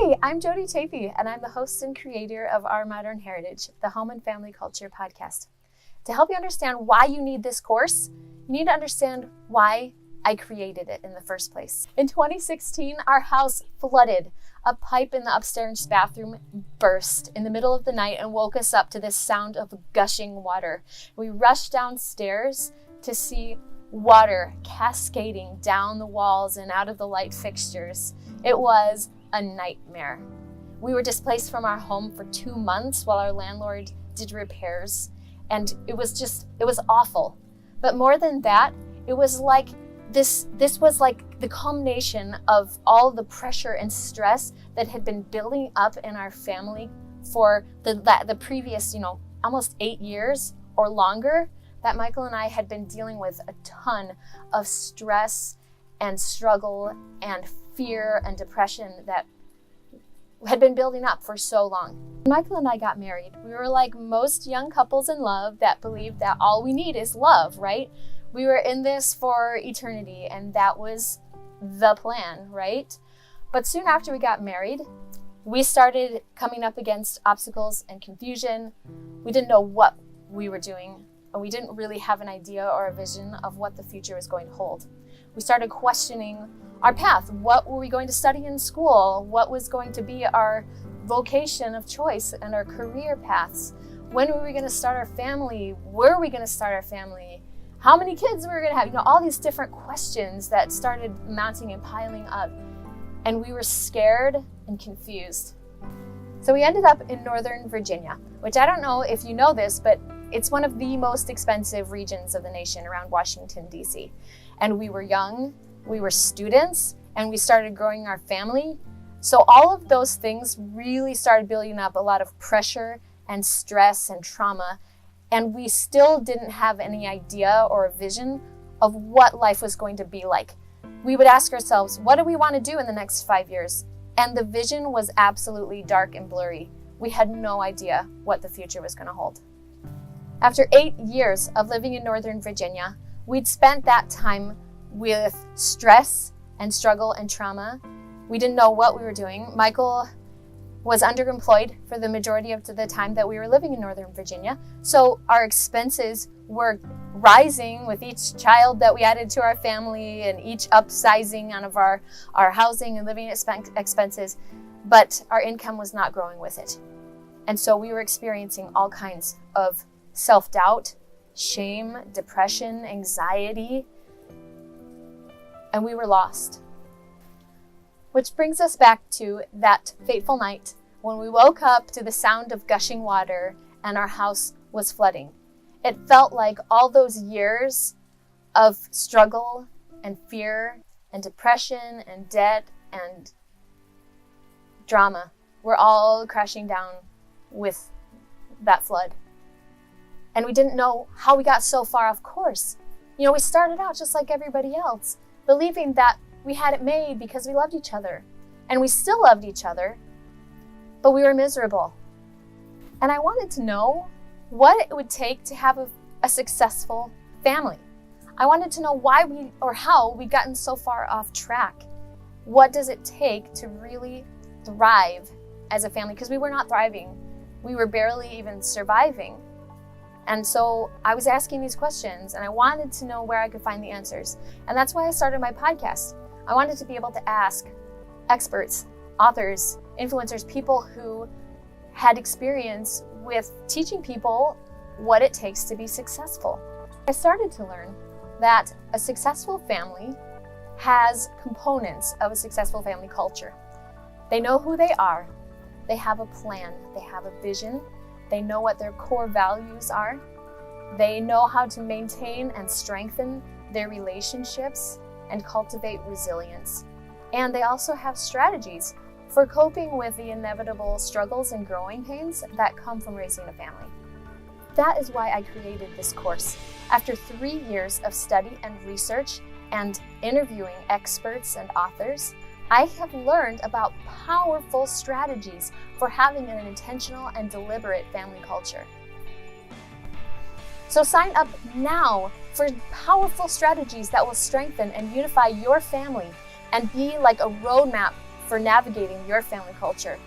Hi, I'm Jodi Chaffee, and I'm the host and creator of Our Modern Heritage, the Home and Family Culture podcast. To help you understand why you need this course, you need to understand why I created it in the first place. In 2016, our house flooded. A pipe in the upstairs bathroom burst in the middle of the night and woke us up to this sound of gushing water. We rushed downstairs to see water cascading down the walls and out of the light fixtures. It was a nightmare. We were displaced from our home for 2 months while our landlord did repairs, and it was awful. But more than that, it was like this was like the culmination of all the pressure and stress that had been building up in our family for the previous, almost 8 years or longer, that Michael and I had been dealing with a ton of stress and struggle and fear and depression that had been building up for so long. When Michael and I got married, we were like most young couples in love that believe that all we need is love, right? We were in this for eternity, and that was the plan, right? But soon after we got married, we started coming up against obstacles and confusion. We didn't know what we were doing, and we didn't really have an idea or a vision of what the future was going to hold. We started questioning our path. What were we going to study in school? What was going to be our vocation of choice and our career paths? When were we going to start our family? Where were we going to start our family? How many kids we were going to have? All these different questions that started mounting and piling up. And we were scared and confused. So we ended up in Northern Virginia, which I don't know if you know this, but it's one of the most expensive regions of the nation around Washington, D.C. And we were young, we were students, and we started growing our family. So all of those things really started building up a lot of pressure and stress and trauma. And we still didn't have any idea or a vision of what life was going to be like. We would ask ourselves, what do we want to do in the next 5 years? And the vision was absolutely dark and blurry. We had no idea what the future was going to hold. After 8 years of living in Northern Virginia, we'd spent that time with stress and struggle and trauma. We didn't know what we were doing. Michael was underemployed for the majority of the time that we were living in Northern Virginia. So our expenses were rising with each child that we added to our family and each upsizing out of our housing and living expenses, but our income was not growing with it. And so we were experiencing all kinds of self-doubt, shame, depression, anxiety, and we were lost. Which brings us back to that fateful night when we woke up to the sound of gushing water and our house was flooding. It felt like all those years of struggle and fear and depression and debt and drama were all crashing down with that flood. And we didn't know how we got so far off course. We started out just like everybody else, believing that we had it made because we loved each other. And we still loved each other, but we were miserable. And I wanted to know what it would take to have a successful family. I wanted to know why or how we'd gotten so far off track. What does it take to really thrive as a family? Because we were not thriving. We were barely even surviving. And so I was asking these questions, and I wanted to know where I could find the answers. And that's why I started my podcast. I wanted to be able to ask experts, authors, influencers, people who had experience with teaching people what it takes to be successful. I started to learn that a successful family has components of a successful family culture. They know who they are. They have a plan. They have a vision. They know what their core values are. They know how to maintain and strengthen their relationships and cultivate resilience. And they also have strategies for coping with the inevitable struggles and growing pains that come from raising a family. That is why I created this course. After 3 years of study and research and interviewing experts and authors, I have learned about powerful strategies for having an intentional and deliberate family culture. So sign up now for powerful strategies that will strengthen and unify your family and be like a roadmap for navigating your family culture.